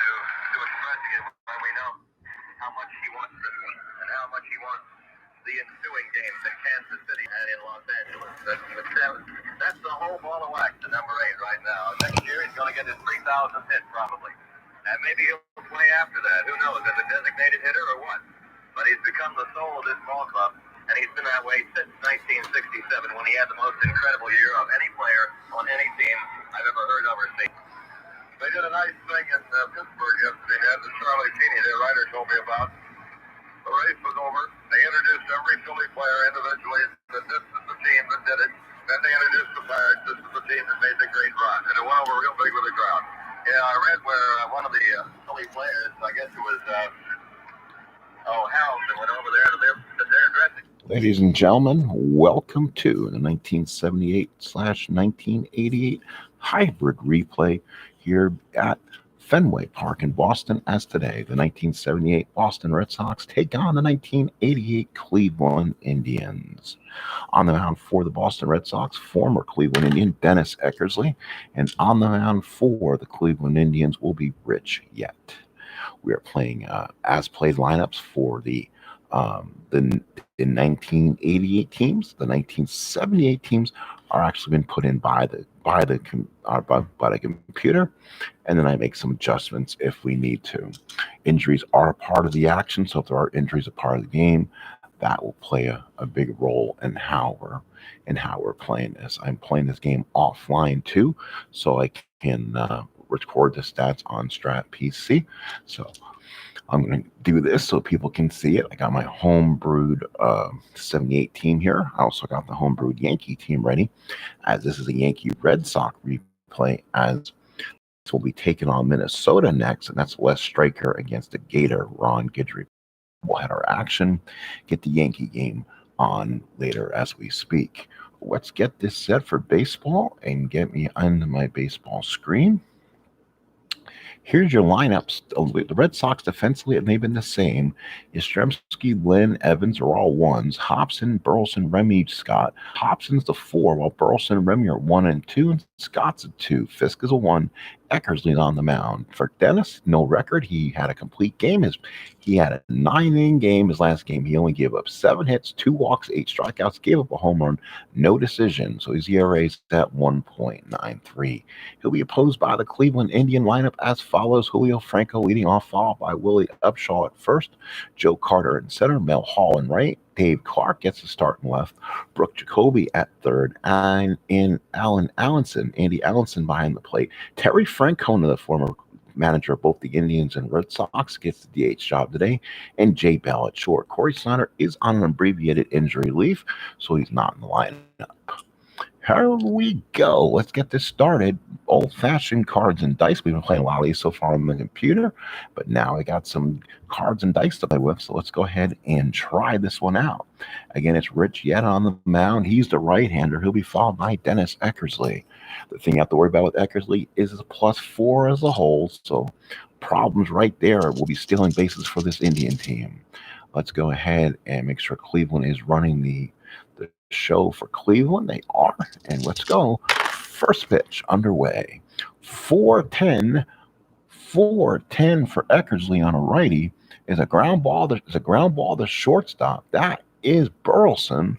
to expressing it when we know how much he wants this one and how much he wants the ensuing games in Kansas City and in Los Angeles. That's the whole ball of wax to number 8 right now. Next year he's going to get his 3,000th hit probably. And maybe he'll play after that. Who knows, as a designated hitter or what? But he's become the soul of this ball club, and he's been that way since 1967 when he had the most incredible year of any player on any team I've ever heard of or seen. They did a nice thing in Pittsburgh yesterday. They had the Charlie Feeney, their writer, told me about. The race was over. They introduced every Philly player individually, that this is the team that did it. Then they introduced the Pirates. This is the team that made the great run. And it went over real big with the crowd. Yeah, I read where one of the Philly players, I guess it was, Allenson, went over there to their dressing. Ladies and gentlemen, welcome to the 1978/1988 Hybrid Replay here at Fenway Park in Boston, as today the 1978 Boston Red Sox take on the 1988 Cleveland Indians. On the mound for the Boston Red Sox, former Cleveland Indian Dennis ECK, and on the mound for the Cleveland Indians will be Rich Yett. We are playing as played lineups for the 1988 teams. The 1978 teams are actually been put in by the computer, and then I make some adjustments if we need to. Injuries are a part of the action, so if there are injuries a part of the game, that will play a big role in how we're playing this. I'm playing this game offline too, so I can record the stats on Strat PC. So I'm going to do this so people can see it. I got my homebrewed 78 team here. I also got the homebrewed Yankee team ready, as this is a Yankee Red Sox replay, as this will be taking on Minnesota next, and that's Wes Straker against the Gator Ron Guidry. We'll have our action, get the Yankee game on later as we speak. Let's get this set for baseball and get me onto my baseball screen. Here's your lineups. The Red Sox defensively, they've been the same. Yastrzemski, Lynn, Evans are all ones. Hobson, Burleson, Remy, Scott. Hobson's the 4, while Burleson and Remy are 1 and 2, and Scott's a 2. Fisk is a 1. Eckersley's on the mound. For Dennis, no record. He had a complete game. He had a 9-inning game. His last game, he only gave up 7 hits, 2 walks, 8 strikeouts, gave up a home run, no decision. So his ERA is at 1.93. He'll be opposed by the Cleveland Indian lineup as follows: Julio Franco leading off, followed by Willie Upshaw at first, Joe Carter in center, Mel Hall in right, Dave Clark gets the start in left, Brooke Jacoby at third, and in Allenson, Andy Allenson behind the plate. Terry Francona, the former manager of both the Indians and Red Sox, gets the DH job today, and Jay Bell at short. Corey Snyder is on an abbreviated injury leave, so he's not in the lineup. Here we go. Let's get this started. Old-fashioned cards and dice. We've been playing a lot of these so far on the computer, but now I got some cards and dice to play with, so let's go ahead and try this one out. Again, it's Rich Yett on the mound. He's the right-hander. He'll be followed by Dennis ECK. The thing you have to worry about with ECK is a +4 as a whole, so problems right there. We'll be stealing bases for this Indian team. Let's go ahead and make sure Cleveland is running the show for Cleveland. They are, and let's go. First pitch underway. 4-10 for Eckersley on a righty is a ground ball. There's a ground ball to shortstop. That is Burleson.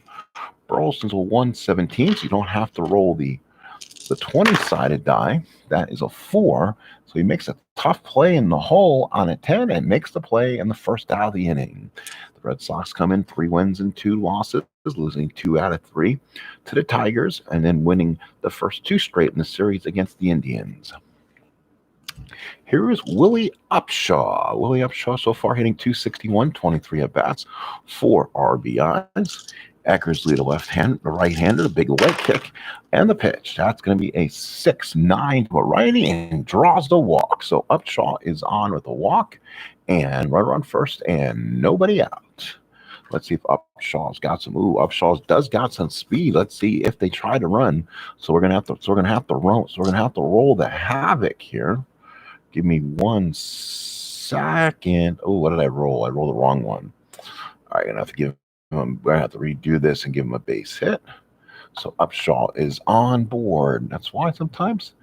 Burleson's a 117, so you don't have to roll the 20-sided die. That is a 4. So he makes a tough play in the hole on a 10 and makes the play in the first out of the inning. The Red Sox come in 3 wins and 2 losses, losing 2 out of 3 to the Tigers, and then winning the first 2 straight in the series against the Indians. Here is Willie Upshaw. Willie Upshaw so far hitting .261, 23 at-bats, 4 RBIs. Eckersley, the right-hander, the big leg kick, and the pitch. That's going to be a 6-9 to a righty and draws the walk. So Upshaw is on with a walk and runner on first and nobody out. Let's see if Upshaw's got some. Upshaw's does got some speed. Let's see if they try to run. So we're gonna have to. roll the havoc here. Give me 1 second. Oh, what did I roll? I rolled the wrong one. All right, I'm gonna have to redo this and give him a base hit. So Upshaw is on board. That's why sometimes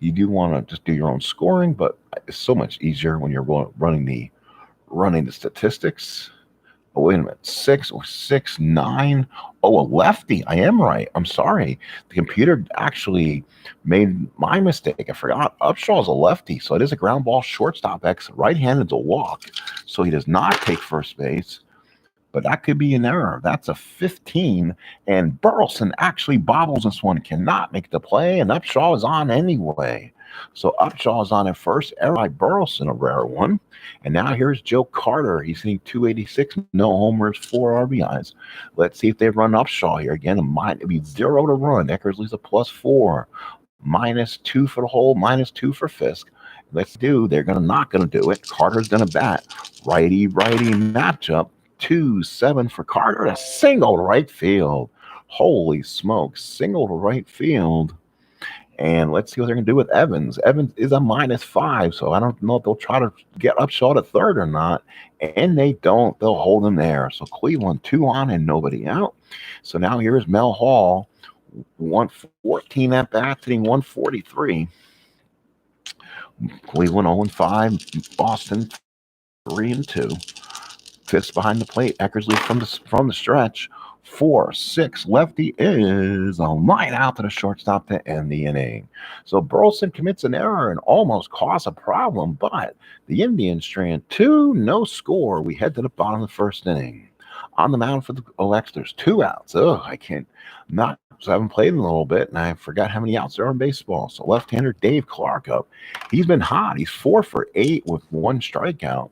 You do want to just do your own scoring, but it's so much easier when you're running the statistics. Oh, wait a minute. 6 or 6-9. Oh, a lefty. I am right. I'm sorry. The computer actually made my mistake. I forgot. Upshaw is a lefty, so it is a ground ball shortstop X. Right-handed to walk, so he does not take first base. But that could be an error. That's a 15. And Burleson actually bobbles this one, cannot make the play, and Upshaw is on anyway. So Upshaw is on at first. Error by Burleson, a rare one. And now here's Joe Carter. He's hitting 286, no homers, 4 RBIs. Let's see if they run Upshaw here again. It'd be 0 to run. Eckersley's a +4. -2 for the hole, -2 for Fisk. They're not going to do it. Carter's going to bat. Righty-righty matchup. 2-7 for Carter. A single to right field. Holy smokes. Single to right field. And let's see what they're going to do with Evans. Evans is a -5, so I don't know if they'll try to get Upshaw to third or not. And they don't. They'll hold him there. So Cleveland 2 on and nobody out. So now here's Mel Hall. 114 at bats, hitting 143. Cleveland 0-5. Boston 3-2. Fisk behind the plate. Eckersley from the stretch. 4-6. Lefty is a line out to the shortstop to end the inning. So Burleson commits an error and almost causes a problem, but the Indians strand 2, no score. We head to the bottom of the first inning. On the mound for the Alex, there's 2 outs. I haven't played in a little bit, and I forgot how many outs there are in baseball. So left-hander Dave Clark up. He's been hot. He's 4 for 8 with 1 strikeout.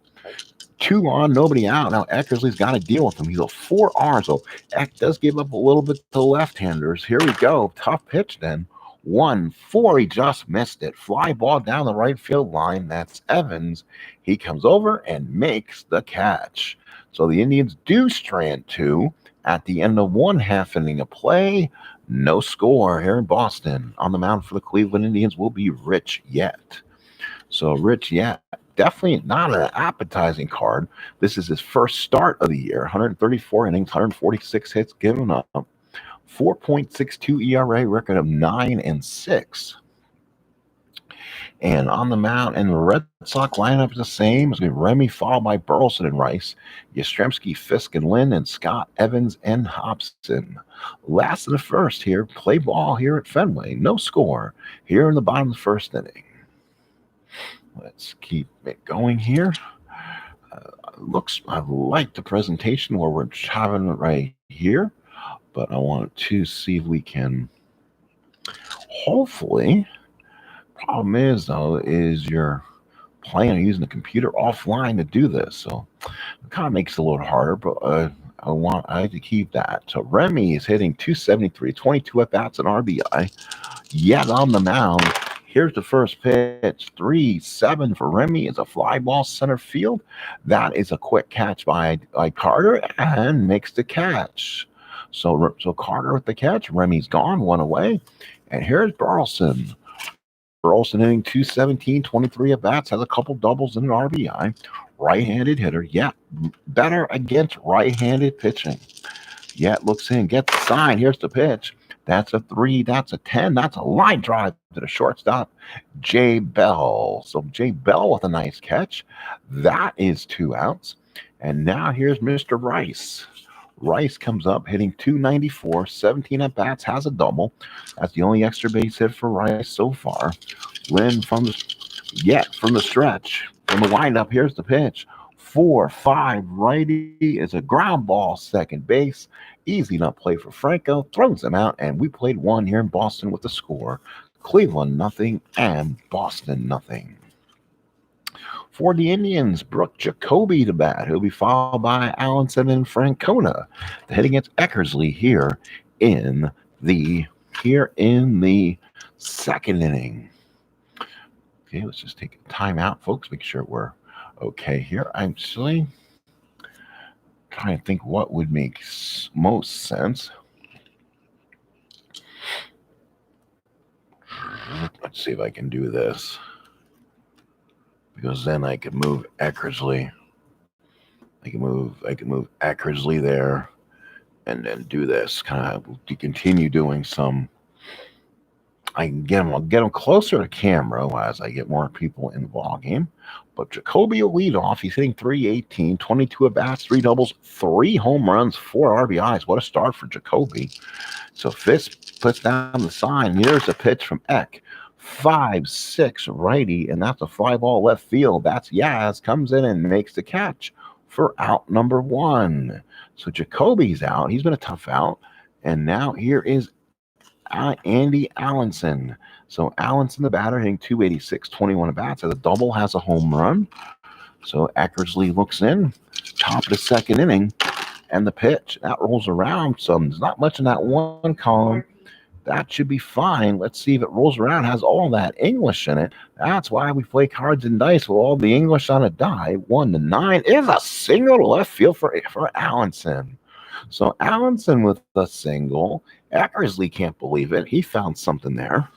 2 on, nobody out. Now Eckersley's got to deal with him. He's a 4R, so Eck does give up a little bit to left-handers. Here we go. Tough pitch then. 1-4. He just missed it. Fly ball down the right field line. That's Evans. He comes over and makes the catch. So the Indians do strand 2 at the end of 1 half inning of play. No score here in Boston. On the mound for the Cleveland Indians will be Rich Yett. So Rich Yett, definitely not an appetizing card. This is his first start of the year. 134 innings, 146 hits given up. 4.62 ERA, record of 9-6. And on the mound, and the Red Sox lineup is the same. It's going to be Remy followed by Burleson and Rice, Yastrzemski, Fisk, and Lynn, and Scott, Evans, and Hobson. Last of the first here. Play ball here at Fenway. No score here in the bottom of the first inning. Let's keep it going here. I like the presentation where we're having it right here, but I want to see if we can hopefully. Problem is, though, is you're playing and using the computer offline to do this, so it kind of makes it a little harder, but I like to keep that. So Remy is hitting 273, 22 at-bats and RBI. Yet on the mound. Here's the first pitch. 3-7 for Remy. It's a fly ball center field. That is a quick catch by Carter and makes the catch. So Carter with the catch. Remy's gone, 1 away. And here's Burleson. Burleson hitting 217, 23 at-bats, has a couple doubles and an RBI. Right-handed hitter. Yeah, better against right-handed pitching. Yett looks in, gets the sign. Here's the pitch. That's a 3. That's a 10. That's a line drive to the shortstop, Jay Bell. So Jay Bell with a nice catch. That is 2 outs. And now here's Mr. Rice. Rice comes up hitting 294, 17 at-bats, has a double. That's the only extra base hit for Rice so far. Lynn from the stretch. From the windup, here's the pitch. 4-5 righty is a ground ball, second base. Easy enough play for Franco. Throws him out, and we played 1 here in Boston with the score. Cleveland 0 and Boston 0. For the Indians, Brooke Jacoby to bat. He'll be followed by Allenson and Francona. The hit against Eckersley here in the second inning. Okay, let's just take a timeout, folks. Make sure we're okay here. I'm actually trying to think what would make most sense. Let's see if I can do this. Because then I could move Eckersley. I can move Eckersley there and then do this. Kind of to continue doing some I can get them closer to camera as I get more people in the ball game. But Jacoby will lead off. He's hitting 318, 22 at bats, 3 doubles, 3 home runs, 4 RBIs. What a start for Jacoby. So Fisk puts down the sign. Here's a pitch from Eck. 5-6 righty, and that's a fly ball left field. That's Yaz, comes in and makes the catch for out number 1. So Jacoby's out. He's been a tough out. And now here is Andy Allenson. So Allenson, the batter, hitting 286, 21 at bats. As a double, has a home run. So Eckersley looks in, top of the second inning, and the pitch that rolls around. So there's not much in that one column. That should be fine. Let's see if it rolls around, has all that English in it. That's why we play cards and dice with all the English on a die. 1-9 is a single to left field for Allenson. So Allenson with a single. Eckersley can't believe it. He found something there.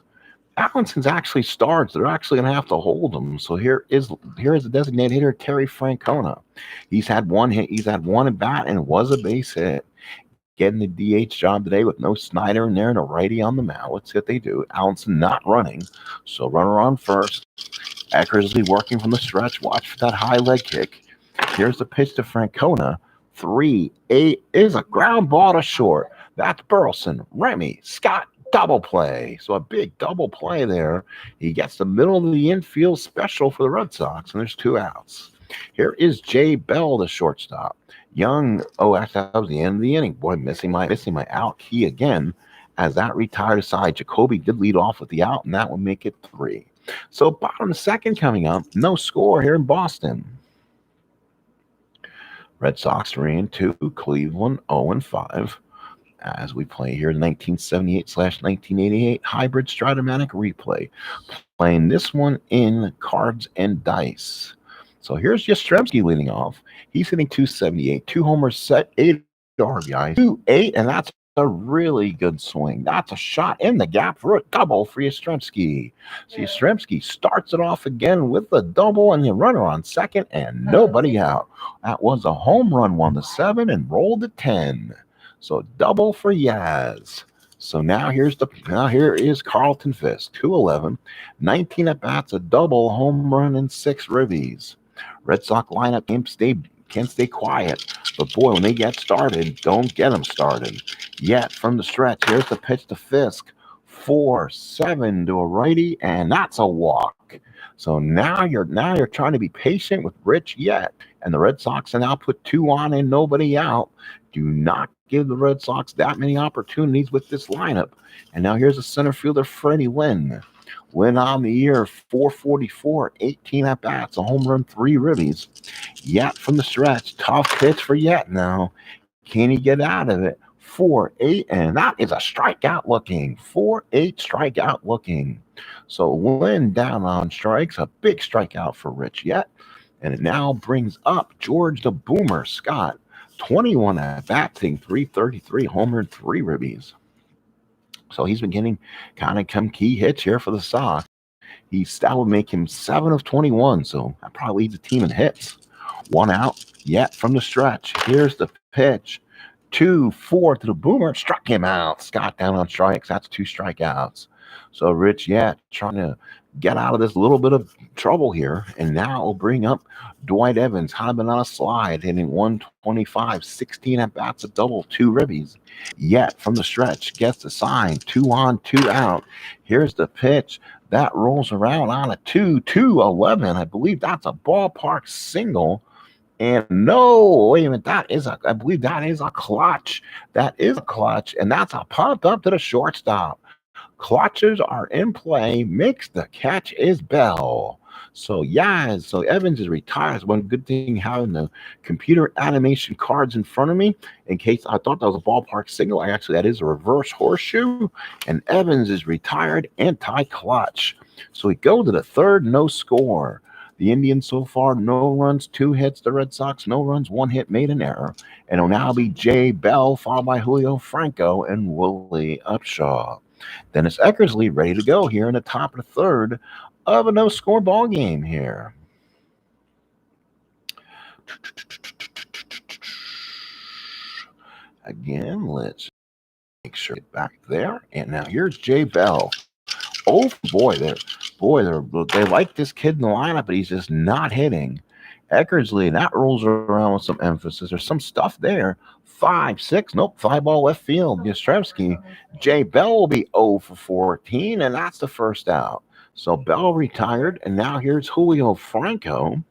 Allenson's actually starts. They're actually going to have to hold him. So here is the designated hitter, Terry Francona. He's had one hit. He's had one at bat, and it was a base hit. Getting the DH job today with no Snyder in there and a righty on the mound. Let's see what they do. Allenson not running. So runner on first. Eckersley working from the stretch. Watch for that high leg kick. Here's the pitch to Francona. 3-8 is a ground ball to short. That's Burleson, Remy, Scott, double play. So a big double play there. He gets the middle of the infield special for the Red Sox, and there's 2 outs. Here is Jay Bell, the shortstop. Young, actually, that was the end of the inning. Boy, missing my out key again as that retired aside. Jacoby did lead off with the out, and that would make it 3. So bottom of the second coming up. No score here in Boston. Red Sox 3-2, Cleveland 0-5. As we play here, 1978/1988 Hybrid Stratomatic Replay. Playing this one in cards and dice. So here's Yastrzemski leading off. He's hitting 278, 2 homers, set 8 RBIs, 2-8, and that's a really good swing. That's a shot in the gap for a double for Yastrzemski. So Yastrzemski starts it off again with a double and the runner on second and nobody out. That was a home run, 1-7 and rolled to 10. So double for Yaz. So now here is Carlton Fisk, 211, 19 at bats, a double, home run, and 6 ribbies. Red Sox lineup can't stay quiet, but boy, when they get started, don't get them started. Yet from the stretch, here's the pitch to Fisk, 4-7 to a righty, and that's a walk. So now you're trying to be patient with Rich Yett, and the Red Sox are now put 2 on and nobody out. Do not give the Red Sox that many opportunities with this lineup. And now here's the center fielder, Freddie Lynn. Win on the year, 444, 18 at bats, a home run, 3 ribbies. Yett from the stretch, tough pitch for Yett now. Can he get out of it? 4-8, and that is a strikeout looking. 4-8 strikeout looking. So Lynn down on strikes, a big strikeout for Rich Yett. And it now brings up George the Boomer Scott. 21 at bats, hitting 333, homer, 3 ribbies. So he's been getting kind of some key hits here for the Sox. That would make him 7 of 21, so that probably leads the team in hits. 1 out, Yet from the stretch. Here's the pitch. 2-4 to the Boomer, struck him out. Scott down on strikes. That's 2 strikeouts. So Rich Yett trying to get out of this little bit of trouble here. And now we'll bring up Dwight Evans, kind of been on a slide, hitting 125, 16 at bats, a double, 2 ribbies. Yet from the stretch, gets the sign, 2 on, 2 out. Here's the pitch. That rolls around on a 2-2-11. I believe that's a ballpark single. And no, wait a minute, I believe that is a clutch. That is a clutch, and that's a punt up to the shortstop. Clutches are in play. Makes the catch is Bell. So Evans is retired. It's one good thing having the computer animation cards in front of me. In case I thought that was a ballpark signal, that is a reverse horseshoe. And Evans is retired, anti-clutch. So we go to the third, no score. The Indians so far, no runs, 2 hits. The Red Sox, no runs, 1 hit, made an error. And it'll now be Jay Bell, followed by Julio Franco and Willie Upshaw. Dennis Eckersley ready to go here in the top of the third of a no-score ball game here. Again, let's make sure get back there. And now here's Jay Bell. Oh boy, they like this kid in the lineup, but he's just not hitting. Eckersley, that rolls around with some emphasis. There's some stuff there. 5-6, nope, fly ball left field. Yastrzemski. Jay Bell will be 0 for 14, and that's the first out. So Bell retired, and now here's Julio Franco.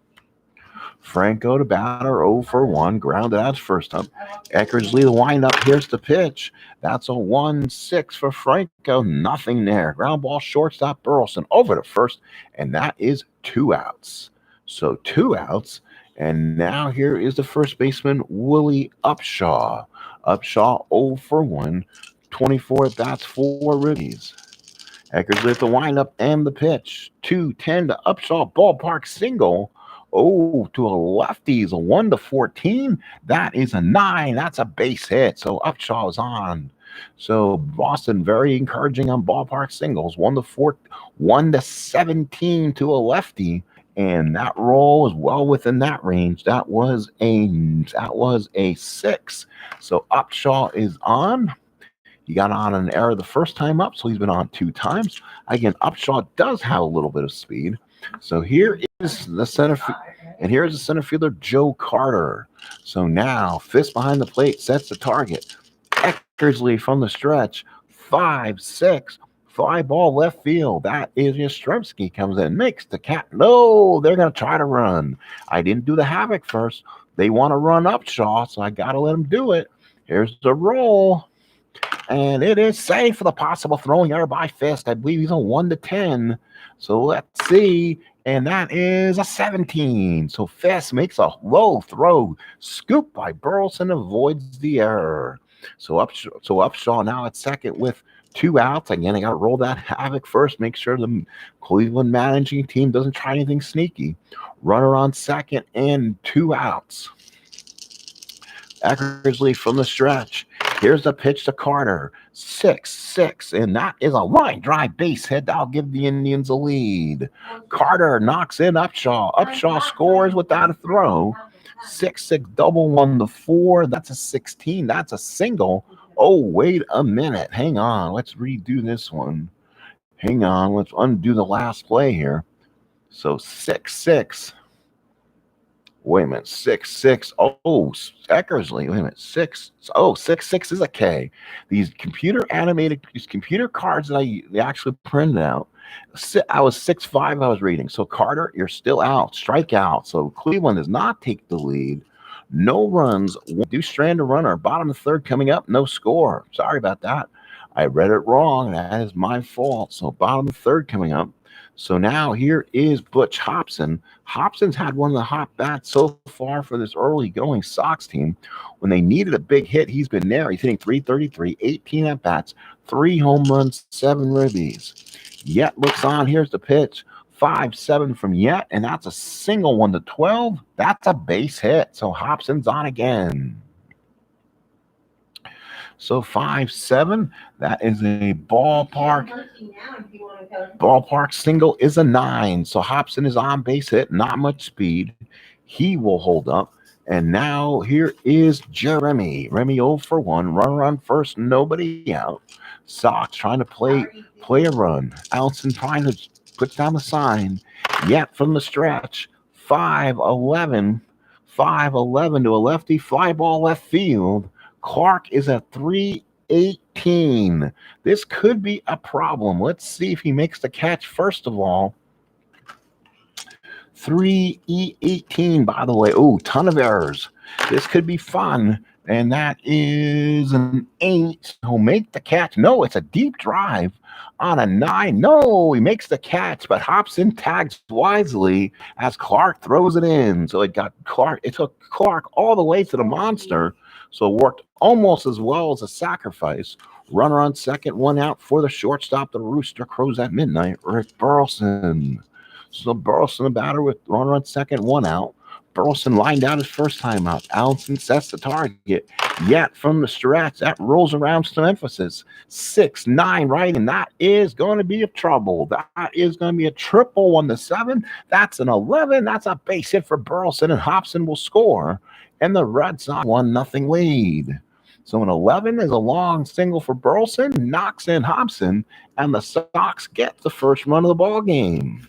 Franco to batter, 0 for 1, grounded out first up. Eckersley the windup. Here's the pitch. That's a 1-6 for Franco. Nothing there. Ground ball, shortstop Burleson over to first, and that is 2 outs. So 2 outs, and now here is the first baseman, Willie Upshaw. Upshaw 0 for 1, 24 at bats, 4 ribbies. Eckersley at the windup and the pitch. 2-10 to Upshaw, ballpark single. Oh, to a lefty is a 1 to 14. That is a 9. That's a base hit. So Upshaw is on. So Boston very encouraging on ballpark singles. 1 to 17 to a lefty, and that roll is well within that range. That was a 6. So Upshaw is on. He got on an error the first time up, so he's been on 2 times. Again, Upshaw does have a little bit of speed. So here is the center, and here's the center fielder, Joe Carter. So now, fist behind the plate, sets the target. Eckersley from the stretch, 5-6, fly ball left field. That is Yastrzemski, comes in, makes the catch. No, they're going to try to run. I didn't do the havoc first. They want to run Upshaw, so I got to let them do it. Here's the roll. And it is safe for the possible throwing error by Fist. I believe he's a 1 to 10. So let's see. And that is a 17. So Fist makes a low throw. Scoop by Burleson, avoids the error. So Upshaw now at second with 2 outs. Again, I got to roll that havoc first. Make sure the Cleveland managing team doesn't try anything sneaky. Runner on second and 2 outs. Eckersley from the stretch. Here's the pitch to Carter. 6-6, and that is a line drive base hit. That'll give the Indians a lead. Carter knocks in Upshaw. Upshaw scores without a throw. 6-6 double 1 to 4. That's a 16. That's a single. Oh, wait a minute. Hang on. Let's redo this one. Hang on. Let's undo the last play here. So 6-6. Wait a minute, 6-6. Oh, Eckersley. Wait a minute, 6. Oh, 6-6 is a K. These computer cards that they actually printed out. I was 6-5. I was reading. So Carter, you're still out. Strikeout. So Cleveland does not take the lead. No runs. Do strand a runner. Bottom of the third coming up. No score. Sorry about that. I read it wrong. That is my fault. So bottom of the third coming up. So now here is Butch Hobson. Hobson's had one of the hot bats so far for this early going Sox team. When they needed a big hit, he's been there. He's hitting .333, 18 at bats, 3 home runs, 7 ribbies. Yett looks on. Here's the pitch. 5-7 from Yett, and that's a single 1 to 12. That's a base hit. So Hobson's on again. So 5-7, that is a ballpark single is a 9. So Hobson is on base hit, not much speed. He will hold up. And now here is Jeremy. Remy 0 for 1, runner on first, nobody out. Sox trying to play a run. Allenson trying to put down the sign. Yett from the stretch. 5-11 to a lefty, fly ball left field. Clark is at 318. This could be a problem. Let's see if he makes the catch first of all. 318, by the way. Oh, ton of errors. This could be fun. And that is an 8. He'll make the catch. No, it's a deep drive on a 9. No, he makes the catch, but Hobson tags wisely as Clark throws it in. So it took Clark all the way to the monster. So it worked almost as well as a sacrifice. Runner on second, 1 out for the shortstop. The Rooster Crows at midnight. Rick Burleson. So Burleson, the batter with runner on second, 1 out. Burleson lined out his first time out. Allenson sets the target. Yett from the stretch. That rolls around some emphasis. 6-9 right, and that is going to be a trouble. That is going to be a triple 1 to 7. That's an 11. That's a base hit for Burleson, and Hobson will score. And the Red Sox 1-0 lead. So an 11 is a long single for Burleson, knocks in Hobson, and the Sox get the first run of the ball game.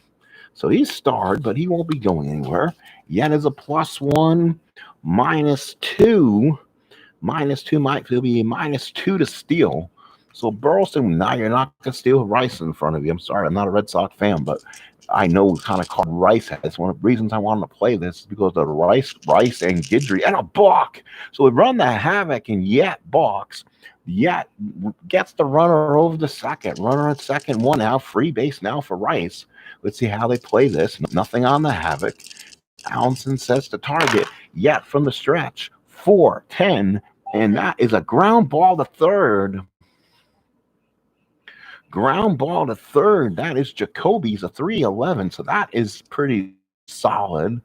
So he's starred, but he won't be going anywhere. Yett is a +1, -2. -2 might be -2 to steal. So Burleson, now you're not going to steal Rice in front of you. I'm sorry, I'm not a Red Sox fan, but I know what kind of card Rice has. One of the reasons I wanted to play this is because of Rice and Guidry and a balk. So we run the havoc and Yett balks. Yett gets the runner over the second. Runner at second, one out. Free base now for Rice. Let's see how they play this. Nothing on the havoc. Allenson sets the target. Yett from the stretch. 4-10. And that is a ground ball to third. Ground ball to third. That is Jacoby's a 3-11. So that is pretty solid.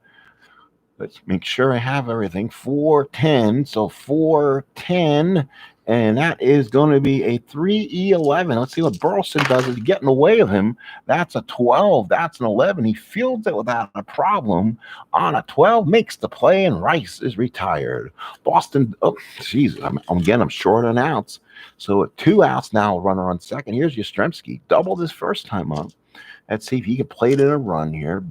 Let's make sure I have everything. 4-10. So 4-10. And that is going to be a 3-11. Let's see what Burleson does. Is getting away of him. That's a 12. That's an 11. He fields it without a problem. On a 12, makes the play, and Rice is retired. Boston, oh, geez, I'm short on outs. So at 2 outs now, runner on second. Here's Yastrzemski. Doubled his first time up. Let's see if he can play it in a run here.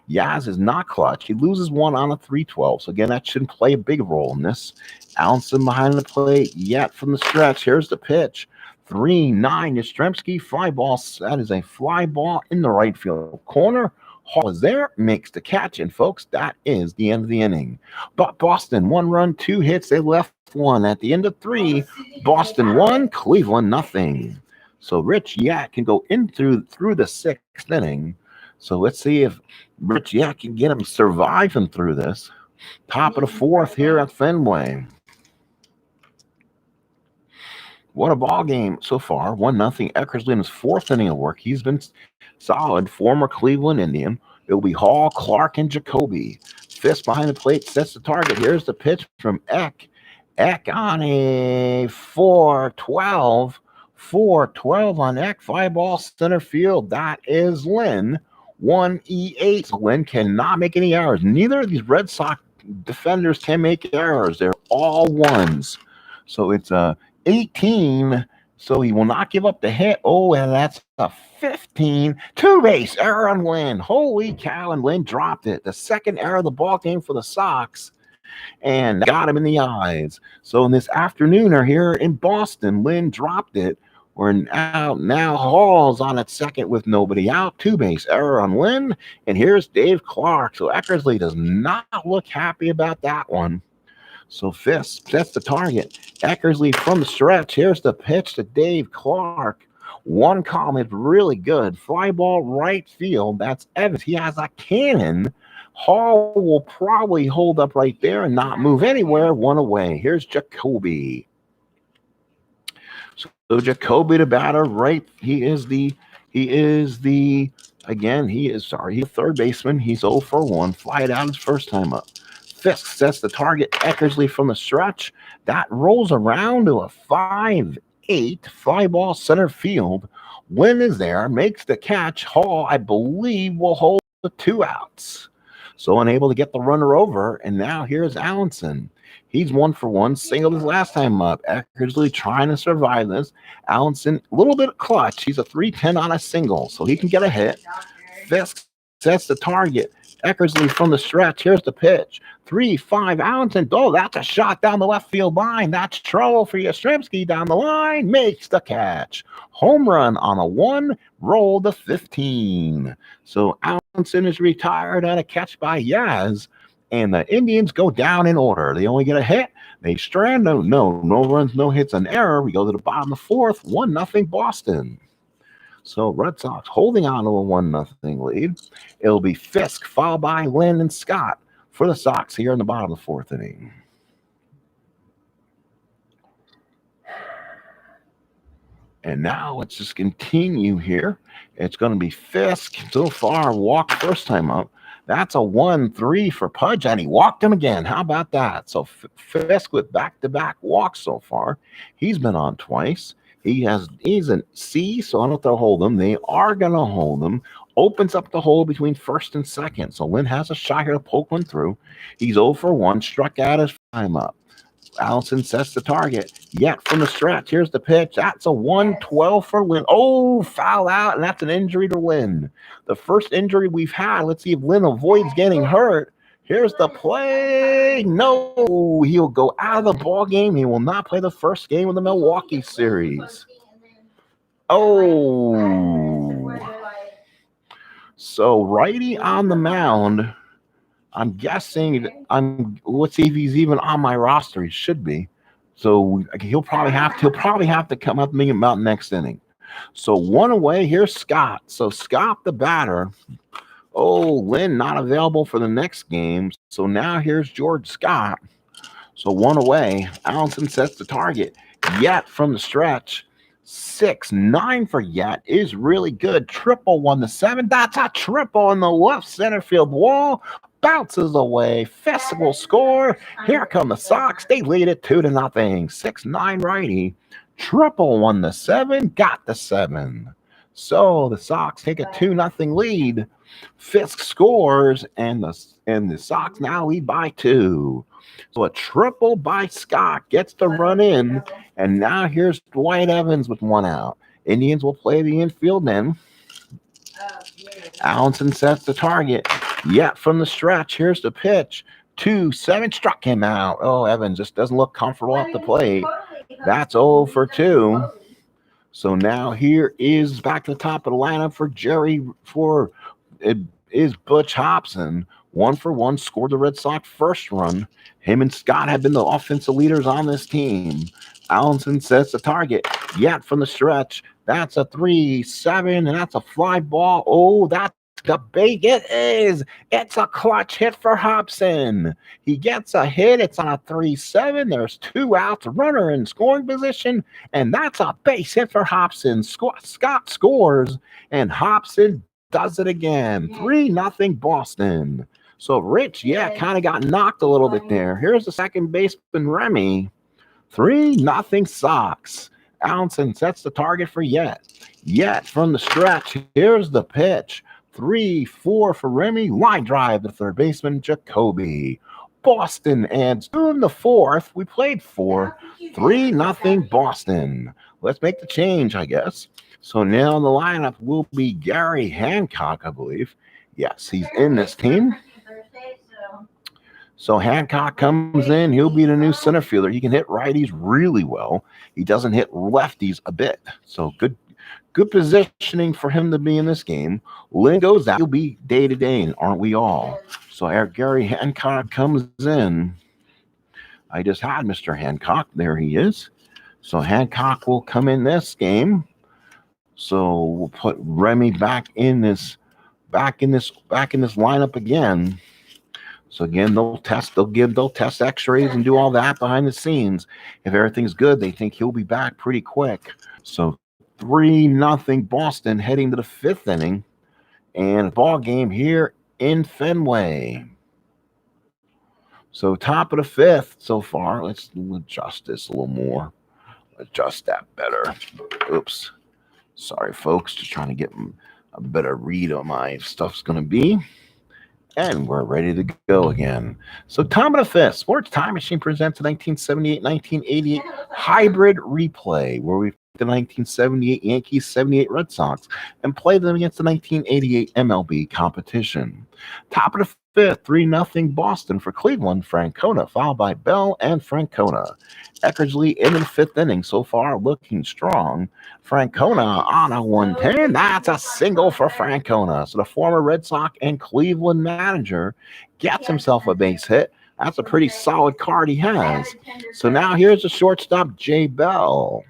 Yaz is not clutch. He loses one on a 3-12. So again, that shouldn't play a big role in this. Allenson behind the plate. Yett from the stretch. Here's the pitch. 3-9. Yastrzemski fly ball. That is a fly ball in the right field corner. Hall is there, makes the catch, and folks, that is the end of the inning. But Boston, 1 run, 2 hits. They left 1 at the end of 3. Boston 1, Cleveland nothing. So Rich Yett can go in through the 6th inning. So let's see if Rich Yett can get him surviving through this. Top of the 4th here at Fenway. What a ball game so far. 1-0. Eckersley in his 4th inning of work. He's been solid. Former Cleveland Indian. It'll be Hall, Clark, and Jacoby. Fist behind the plate sets the target. Here's the pitch from Eck. Eck on a 4-12. 4-12 on Eck. Fly ball center field. That is Lynn. 1-8. Lynn cannot make any errors. Neither of these Red Sox defenders can make errors. They're all ones. So it's 18. So he will not give up the hit. Oh, and that's a 15. 2-base error on Lynn. Holy cow, and Lynn dropped it. The second error of the ball game for the Sox. And got him in the eyes. So in this afternooner here in Boston, Lynn dropped it. We're out now. Hall's on at second with nobody out. 2-base error on Lynn. And here's Dave Clark. So Eckersley does not look happy about that one. So Fisk sets the target. Eckersley from the stretch. Here's the pitch to Dave Clark. One comment really good. Fly ball right field. That's Evans. He has a cannon. Hall will probably hold up right there and not move anywhere. 1 away. Here's Jacoby. So Jacoby the batter, right? He is the third baseman. He's 0 for 1. Fly it out his first time up. Fisk sets the target. Eckersley from the stretch. That rolls around to a 5-8 fly ball center field. Wynn is there, makes the catch. Hall, I believe, will hold the 2 outs. So unable to get the runner over. And now here's Allenson. He's 1 for 1, singled his last time up. Eckersley trying to survive this. Allenson, a little bit of clutch. He's a 3-10 on a single, so he can get a hit. Fisk sets the target. Eckersley from the stretch. Here's the pitch. 3-5. Allenson. Oh, that's a shot down the left field line. That's trouble for Yastrzemski down the line. Makes the catch. Home run on a 1. Roll to 15. So Allenson is retired on a catch by Yaz. And the Indians go down in order. They only get a hit. They strand. No runs, no hits, an error. We go to the bottom of the 4th. 1-0 Boston. So Red Sox holding on to a 1-0 lead. It'll be Fisk followed by Lynn and Scott for the Sox here in the bottom of the 4th inning. And now let's just continue here. It's going to be Fisk. So far, walked first time up. That's a 1-3 for Pudge, and he walked him again. How about that? So Fisk with back-to-back walks so far. He's been on twice. He's a C, so I don't know if they'll hold him. They are going to hold him. Opens up the hole between first and second. So Lynn has a shot here to poke one through. He's 0 for 1, struck out his time up. Allenson sets the target. Yett from the stretch. Here's the pitch. That's a 112 for Lynn. Oh, foul out, and that's an injury to Lynn. The first injury we've had. Let's see if Lynn avoids getting hurt. Here's the play. No, he'll go out of the ball game. He will not play the first game of the Milwaukee series. Oh. So righty on the mound. I'm guessing. Let's see if he's even on my roster. He should be. So he'll probably have to come up and about next inning. So one away. Here's Scott. So Scott, the batter. Oh, Lynn not available for the next game. So now here's George Scott. So one away. Allenson sets the target. Yett from the stretch. 6-9 for Yett is really good. Triple 1-7. That's a triple in the left center field wall. Bounces away. Festival score. Here come the Sox. They lead it 2-0. 6-9 righty. Triple 1-7. Got the 7. So the Sox take a 2-0 lead. Fisk scores, and the Sox now lead by 2. So a triple by Scott gets the run in, and now here's Dwight Evans with 1 out. Indians will play the infield then. Allenson sets the target. Yett from the stretch. Here's the pitch. 2-7 struck him out. Oh, Evans just doesn't look comfortable at the plate. That's 0 for 2. So now here is back to the top of the lineup for Jerry. For it is Butch Hobson. 1 for 1, scored the Red Sox first run. Him and Scott have been the offensive leaders on this team. Allenson sets the target. Yett from the stretch. That's a 3-7, and that's a fly ball. Oh, that's the big it is. It's a clutch hit for Hobson. He gets a hit. It's on a 3-7. There's 2 outs, runner in scoring position, and that's a base hit for Hobson. Scott scores, and Hobson does it again. 3-0 Boston. So Rich, kind of got knocked a little bit there. Here's the second baseman, Remy. 3-0 Sox. Allenson sets the target for Yett. Yett from the stretch. Here's the pitch. 3-4 for Remy. Line drive to third baseman, Jacoby. Boston adds 2 in the 4th. We played 4. 3-0 Boston. Let's make the change, I guess. So now in the lineup will be Gary Hancock, I believe. Yes, he's in this team. So Hancock comes in. He'll be the new center fielder. He can hit righties really well. He doesn't hit lefties a bit. So good positioning for him to be in this game. Lynn goes out. He'll be day-to-day, aren't we all? So Gary Hancock comes in. I just had Mr. Hancock. There he is. So Hancock will come in this game. So we'll put Remy back in this lineup again. So again, they'll test x-rays and do all that behind the scenes. If everything's good, they think he'll be back pretty quick. So 3-0 Boston heading to the 5th inning, and a ball game here in Fenway. So top of the 5th so far. Let's adjust this a little more. Adjust that better. Oops. Sorry, folks. Just trying to get a better read on my stuff's going to be. And we're ready to go again. So top of the 5th, Sports Time Machine presents the 1978-1988 Hybrid Replay, where we the 1978 Yankees, 78 Red Sox, and play them against the 1988 MLB competition. Top of the 5th, 3-0 Boston for Cleveland. Francona, followed by Bell and Francona. Eckersley in the 5th inning so far, looking strong. Francona on a 110. That's a single for Francona. So the former Red Sox and Cleveland manager gets himself a base hit. That's a pretty solid card he has. So now here's the shortstop, Jay Bell.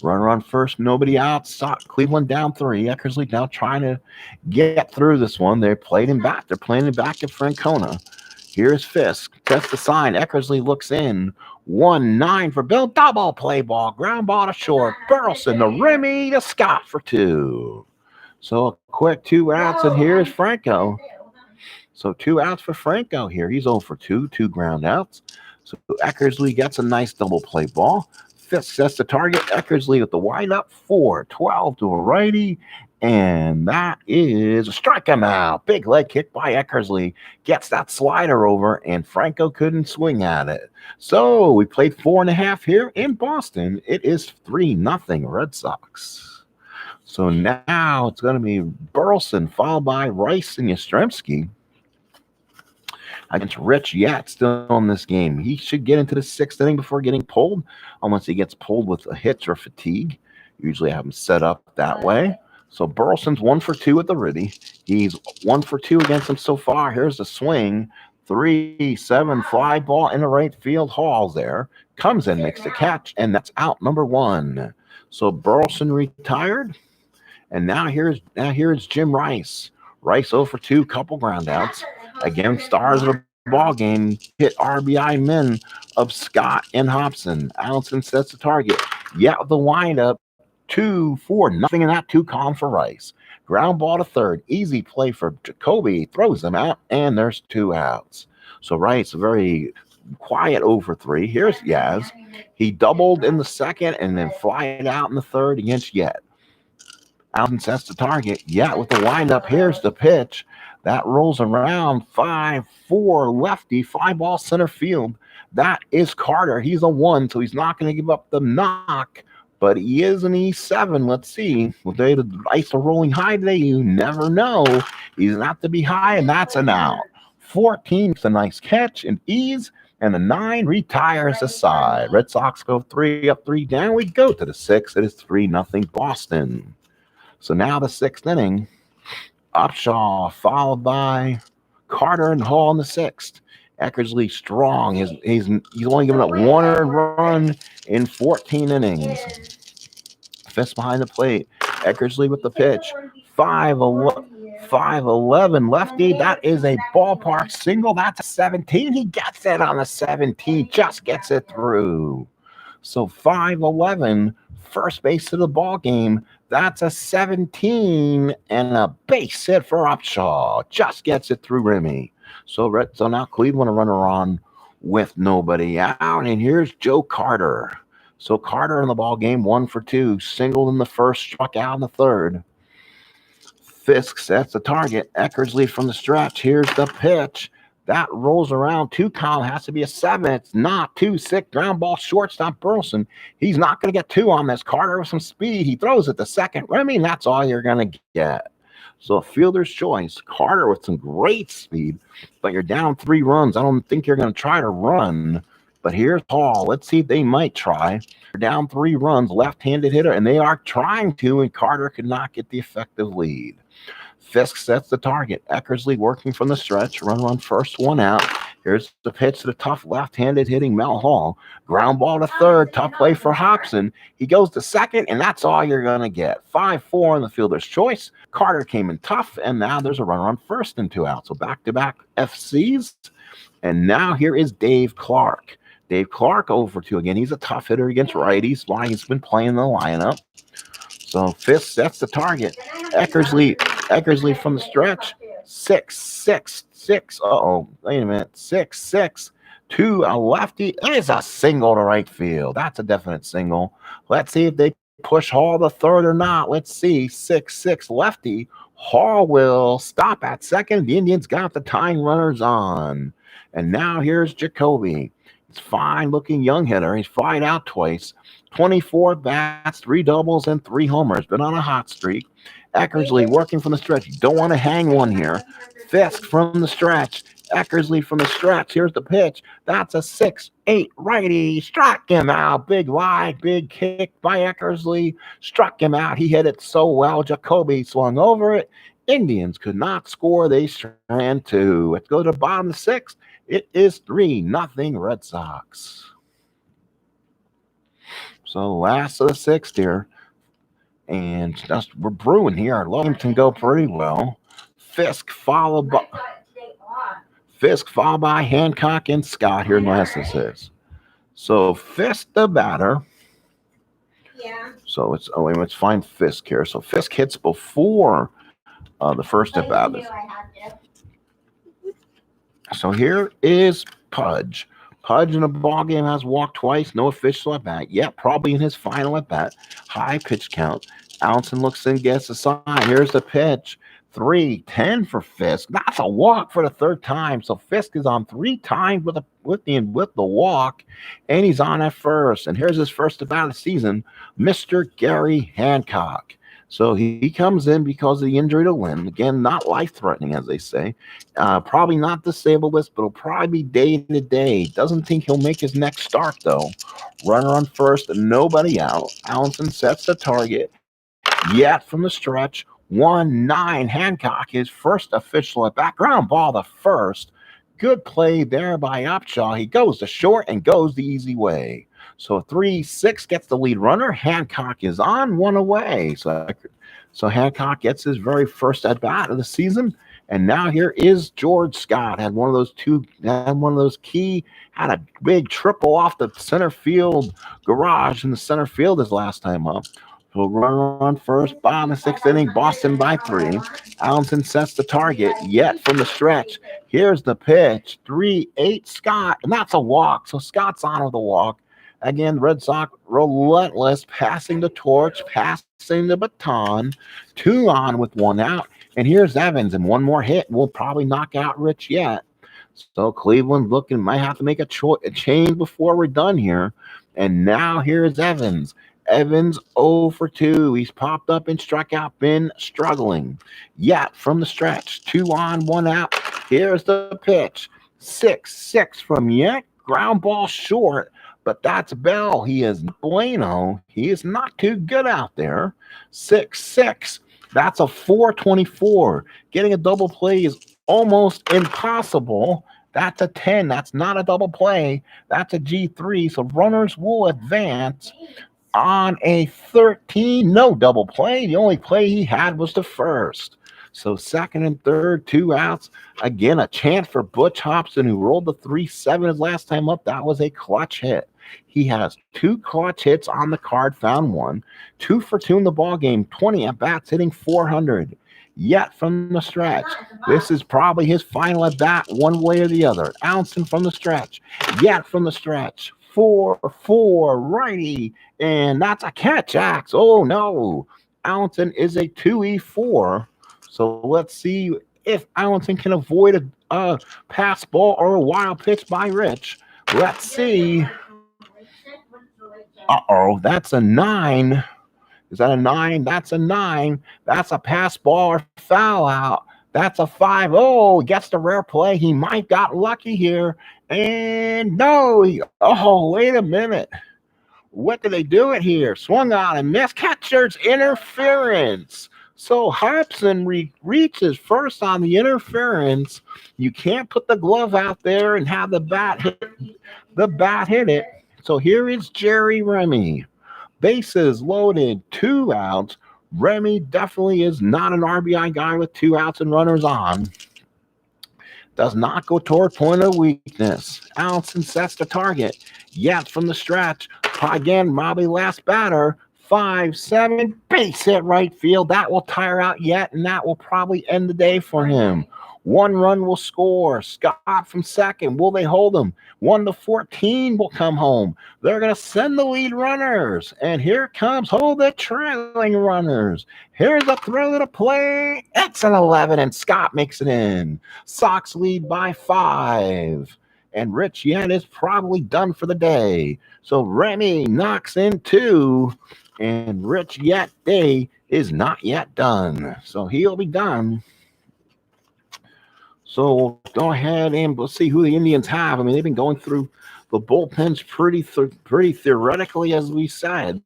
Run first, nobody out. Cleveland down 3. Eckersley now trying to get through this one. They played him back. They're playing him back at Francona. Here's Fisk. That's the sign. Eckersley looks in. 1-9 for Bill. Double play ball. Ground ball to short. Burleson to Remy to Scott for 2. So a quick 2 outs, and here's Franco. So 2 outs for Franco here. He's 0 for 2. 2 ground outs. So Eckersley gets a nice double play ball. Fisk sets the target. Eckersley with the windup. 4-12 to a righty. And that is a strike him out. Big leg kick by Eckersley. Gets that slider over, and Franco couldn't swing at it. So we played 4.5 here in Boston. It is 3-0 Red Sox. So now it's going to be Burleson followed by Rice and Yastrzemski against Rich Yett still in this game. He should get into the 6th inning before getting pulled, unless he gets pulled with a hitch or fatigue. Usually I have him set up that way. So Burleson's 1 for 2 at the Riddy. He's 1 for 2 against him so far. Here's the swing. 3-7 fly ball in the right field. Hall's there. Comes in, makes the catch, and that's out number 1. So Burleson retired. And now here's Jim Rice. Rice 0 for 2, couple ground outs. Again, stars of the ball game hit RBI men of Scott and Hobson. Allenson sets the target. Yet with the windup, 2-4, nothing in that 2 column for Rice. Ground ball to third. Easy play for Jacoby. Throws them out, and there's 2 outs. So Rice, a very quiet 0 for 3. Here's Yaz. He doubled in the 2nd and then flied out in the 3rd against Yett. Allenson sets the target. Yett with the windup. Here's the pitch. That rolls around 5-4 lefty, fly ball center field. That is Carter. He's a 1, so he's not going to give up the knock. But he is an E7. Let's see. Will they the ice are rolling high today? You never know. He's not to be high, and that's an out. 14 is a nice catch and ease, and the 9 retires aside. Red Sox go 3 up, 3 down. We go to the 6th. It is 3-0 Boston. So now the 6th inning. Upshaw followed by Carter and Hall in the 6th. Eckersley strong. He's only given up 1 earned run in 14 innings. Fist behind the plate. Eckersley with the pitch. 5-11 lefty. That is a ballpark single. That's a 17. He gets it on a 17. Just gets it through. So 5-11, first base of the ball game. That's a 17 and a base hit for Upshaw. Just gets it through Remy. So now Cleveland a runner on with nobody out. And here's Joe Carter. So Carter in the ball game, 1 for 2. Singled in the 1st, struck out in the 3rd. Fisk sets the target. Eckersley from the stretch. Here's the pitch. That rolls around 2 count. Has to be a 7. It's not 2. Sick ground ball shortstop Burleson. He's not going to get 2 on this. Carter with some speed. He throws it the 2nd. Remy, and that's all you're going to get. So a fielder's choice. Carter with some great speed, but you're down 3 runs. I don't think you're going to try to run. But here's Hall. Let's see if they might try. They're down 3 runs, left-handed hitter, and they are trying to, and Carter could not get the effective lead. Fisk sets the target. Eckersley working from the stretch. Run first, 1 out. Here's the pitch to the tough left-handed hitting Mel Hall. Ground ball to 3rd. Tough play for Hobson. He goes to 2nd, and that's all you're going to get. 5-4 in the fielder's choice. Carter came in tough, and now there's a runner on 1st and 2 outs. So back-to-back FCs. And now here is Dave Clark. Dave Clark 0 for 2 again. He's a tough hitter against righties. Why he's been playing the lineup. So Fisk sets the target. Eckersley from the stretch. 6-6. Wait a minute. 6-6 to a lefty. It's a single to right field. That's a definite single. Let's see if they push Hall the 3rd or not. Let's see. 6-6 lefty. Hall will stop at 2nd. The Indians got the tying runners on. And now here's Jacoby. He's fine-looking young hitter. He's flied out twice. 24 bats, 3 doubles, and 3 homers. Been on a hot streak. Eckersley working from the stretch. You don't want to hang one here. Fisk from the stretch. Eckersley from the stretch. Here's the pitch. That's a 6-8 righty. Struck him out. Big wide, big kick by Eckersley. Struck him out. He hit it so well. Jacoby swung over it. Indians could not score. They ran 2. Let's go to the bottom of the 6th. It is 3-0 Red Sox. So last of the 6th here. And just we're brewing here. Lovington go pretty well. Fisk followed by Hancock and Scott here in last of the 6th. So Fisk the batter. Yeah. So let's find Fisk here. So Fisk hits before the first at bat. So here is Pudge. Pudge in the ball game has walked twice, no official at bat. Yeah, probably in his final at bat. High pitch count. Allenson looks in, gets a sign. Here's the pitch. 3-10 for Fisk. That's a walk for the third time. So Fisk is on 3 times with the walk, and he's on at first. And here's his first at bat of the season, Mr. Gary Hancock. So he comes in because of the injury to Lynn. Again, not life-threatening, as they say. Probably not disabled list, but it'll probably be day-to-day. Doesn't think he'll make his next start, though. Runner on first, nobody out. Allenson sets the target. Yett from the stretch. 1-9. Hancock, his first official at bat. Ground ball to first. Good play there by Upshaw. He goes to short and goes the easy way. So 3-6 gets the lead runner. Hancock is on, 1 away. So Hancock gets his very first at bat of the season. And now here is George Scott. Had one of those had a big triple off the center field garage in the center field his last time up. So runner on first, bottom of the 6th inning, Boston by 3. Allenson sets the target. Yett from the stretch. Here's the pitch. 3-8 Scott, and that's a walk. So Scott's on with a walk. Again, the Red Sox relentless, passing the torch, passing the baton. 2 on with 1 out. And here's Evans, and 1 more hit will probably knock out Rich Yett. So Cleveland might have to make a change before we're done here. And now here's Evans. Evans 0 for 2. He's popped up and struck out, been struggling. Yett from the stretch. 2 on, 1 out. Here's the pitch. 6-6 from Yett. Ground ball short. But that's Bell. He is bueno. He is not too good out there. 6-6. That's a 4.24. Getting a double play is almost impossible. That's a 10. That's not a double play. That's a G3. So runners will advance on a 13. No double play. The only play he had was the first. So 2nd and 3rd, 2 outs. Again, a chance for Butch Hobson, who rolled the 3-7 his last time up. That was a clutch hit. He has 2 clutch hits on the card, found 1. 2 for 2 in the ball game. 20 at bats, hitting 400. Yett from the stretch. This is probably his final at bat, one way or the other. Allenson from the stretch. Yett from the stretch. 4-4 righty, and that's a catch, Axe. Oh no, Allenson is a 2-4. So let's see if Allenson can avoid a pass ball or a wild pitch by Rich. Let's see. That's a 9. Is that a 9? That's a 9. That's a pass ball or foul out. That's a 5. Oh, gets the rare play. He might got lucky here. And no. Wait a minute. What did they do it here? Swung on and missed. Catcher's interference. So Hobson reaches first on the interference. You can't put the glove out there and have the bat hit it. So here is Jerry Remy. Bases loaded, 2 outs. Remy definitely is not an RBI guy with 2 outs and runners on. Does not go toward point of weakness. Allenson sets the target. Yett from the stretch. Again, Bobby last batter. 5-7. Base hit right field. That will tire out Yett, and that will probably end the day for him. 1 run will score. Scott from second. Will they hold him? 1-14 will come home. They're going to send the lead runners. And here comes, the trailing runners. Here's a throw to the play. It's an 11, and Scott makes it in. Sox lead by 5. And Rich Yett is probably done for the day. So Remy knocks in 2. And Rich Yett day is not yet done. So he'll be done. So we'll go ahead and we'll see who the Indians have. I mean, they've been going through the bullpens pretty theoretically, as we said.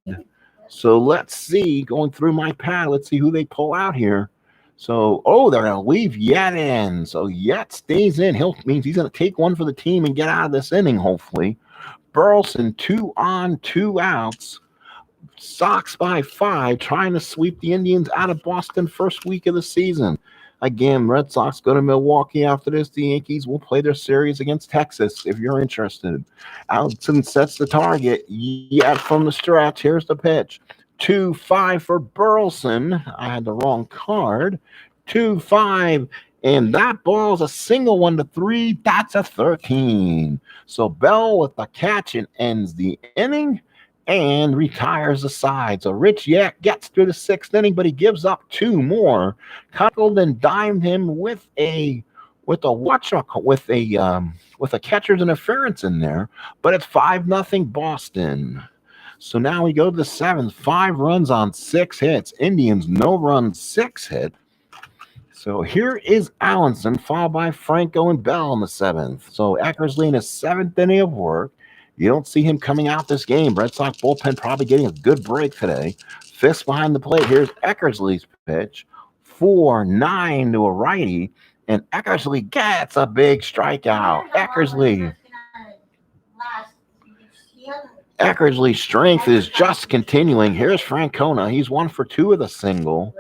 So let's see, going through my pad, let's see who they pull out here. So, they're going to leave Yett in. So Yett stays in. Means he's going to take one for the team and get out of this inning, hopefully. Burleson, 2 on, 2 outs. Sox by 5, trying to sweep the Indians out of Boston first week of the season. Again, Red Sox go to Milwaukee after this. The Yankees will play their series against Texas if you're interested. Allenson sets the target. Yett from the stretch. Here's the pitch. 2-5 for Burleson. I had the wrong card. 2-5. And that ball's a single 1-3. That's a 13. So Bell with the catch and ends the inning. and retires the side. So Rich Yett gets through the 6th inning, but he gives up 2 more. Coupled and dimed him with a catcher's interference in there, but it's 5-0 Boston. So now we go to the 7th. 5 runs on 6 hits. Indians no run, 6 hit. So here is Allenson, followed by Franco and Bell in the 7th. So Eckersley in his 7th inning of work. You don't see him coming out this game. Red Sox bullpen probably getting a good break today. Fist behind the plate. Here's Eckersley's pitch. 4-9 to a righty. And Eckersley gets a big strikeout. Eckersley's strength is just continuing. Here's Francona. He's 1 for 2 with a single.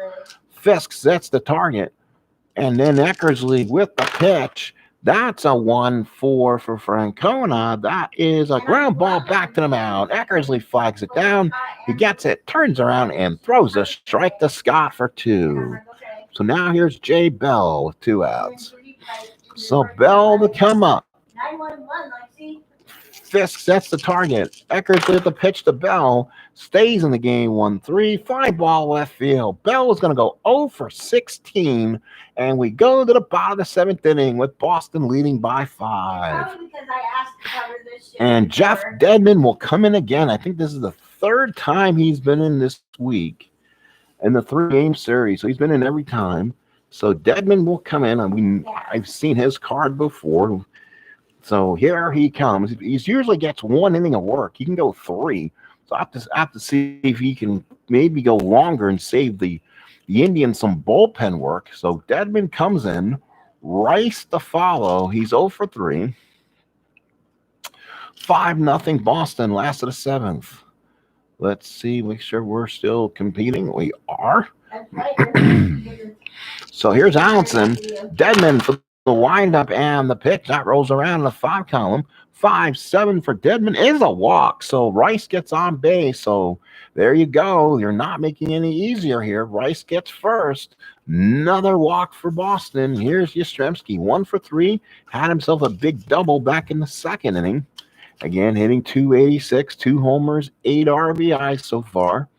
Fisk sets the target. And then Eckersley with the pitch. That's a 1-4 for Francona. That is a ground ball back to the mound. Eckersley flags it down. He gets it, turns around, and throws a strike to Scott for 2. So now here's Jay Bell with 2 outs. So Bell to come up. Fisk sets the target. Eckersley at the pitch to Bell. Stays in the game 1-3. Fly ball left field. Bell is going to go 0 for 16. And we go to the bottom of the 7th inning with Boston leading by 5. And Jeff Dedmon will come in again. I think this is the 3rd time he's been in this week in the 3-game series. So he's been in every time. So Dedmon will come in. I've seen his card before. So here he comes. He usually gets 1 inning of work. He can go 3. So I have to see if he can maybe go longer and save the Indians some bullpen work. So Dedmon comes in. Rice to follow. He's 0 for 3. 5-0 Boston, last of the 7th. Let's see, make sure we're still competing. We are. So here's Allenson. Dedmon for the windup and the pitch. That rolls around in the 5 column. 5-7 for Dedmon is a walk. So Rice gets on base. So there you go. You're not making any easier here. Rice gets first. Another walk for Boston. Here's Yastrzemski. 1 for 3. Had himself a big double back in the 2nd inning. Again, hitting 286, 2 homers, 8 RBIs so far.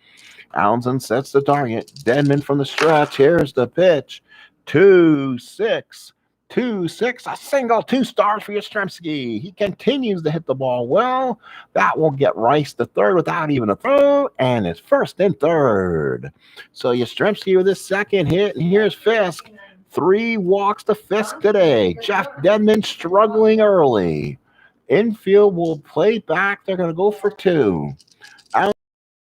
Allenson sets the target. Dedmon from the stretch. Here's the pitch. 2-6. 2-6. A single. 2 stars for Yastrzemski. He continues to hit the ball well. That will get Rice to 3rd without even a throw. And it's 1st and 3rd. So Yastrzemski with his 2nd hit. And here's Fisk. 3 walks to Fisk today. Jeff Dedmon struggling early. Infield will play back. They're going to go for 2. Out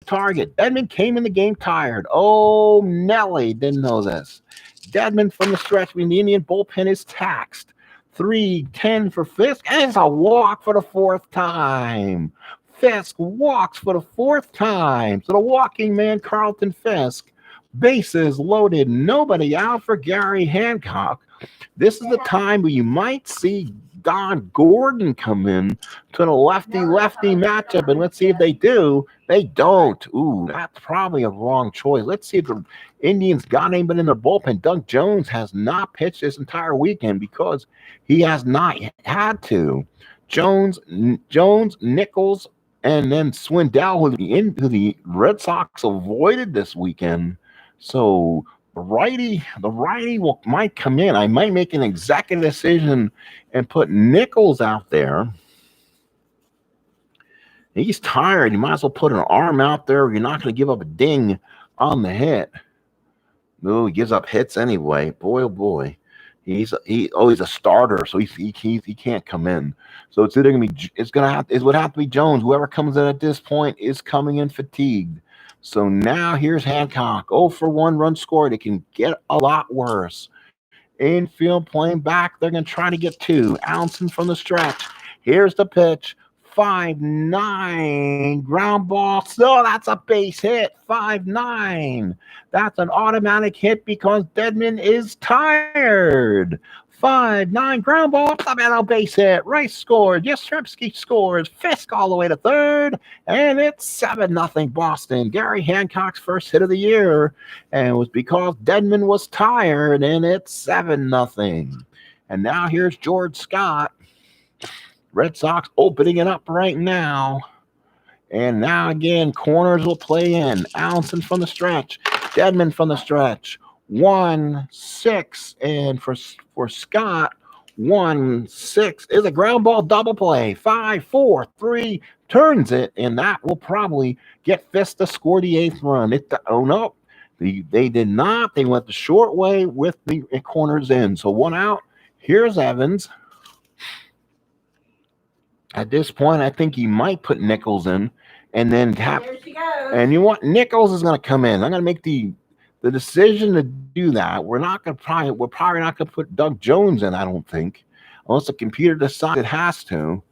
target. Dedmon came in the game tired. Oh, Nelly didn't know this. Dedmon from the stretch. The Indian bullpen is taxed. 3-10 for Fisk. And it's a walk for the 4th time. Fisk walks for the 4th time. So the walking man, Carlton Fisk. Bases loaded. Nobody out for Gary Hancock. This is the time where you might see Don Gordon come in to the lefty-lefty matchup, and let's see if they do. They don't. Ooh, that's probably a wrong choice. Let's see if the Indians got anybody in their bullpen. Doug Jones has not pitched this entire weekend because he has not had to. Jones, Nichols, and then Swindell, who the Red Sox avoided this weekend. So the righty might come in. I might make an executive decision and put Nichols out there. He's tired. You might as well put an arm out there. You're not going to give up a ding on the hit. No, he gives up hits anyway. Boy, oh boy. He's a starter, so he can't come in. So it's either going to be it would have to be Jones. Whoever comes in at this point is coming in fatigued. So now here's Hancock. 0 for 1 run scored. It can get a lot worse. Infield playing back. They're going to try to get 2. Allenson from the stretch. Here's the pitch. 5-9. Ground ball. So that's a base hit. 5-9. That's an automatic hit because Dedmon is tired. 5-9. Ground ball. Up the middle, base hit. Rice scored. Yastrzemski scores. Fisk all the way to 3rd. And it's 7-0 Boston. Gary Hancock's first hit of the year. And it was because Dedmon was tired. And it's 7-0. And now here's George Scott. Red Sox opening it up right now. And now again, corners will play in. Allenson from the stretch. Dedman from the stretch. 1-6. And for Scott, 1-6 is a ground ball double play. 5-4-3 turns it, and that will probably get Fisk to score the 8th run. Oh no, they did not. They went the short way with the corners in. So 1 out. Here's Evans. At this point, I think he might put Nichols in, and then There she goes. and you want Nichols is going to come in. I'm going to make the decision to do that. We're probably not going to put Doug Jones in. I don't think, unless the computer decides it has to.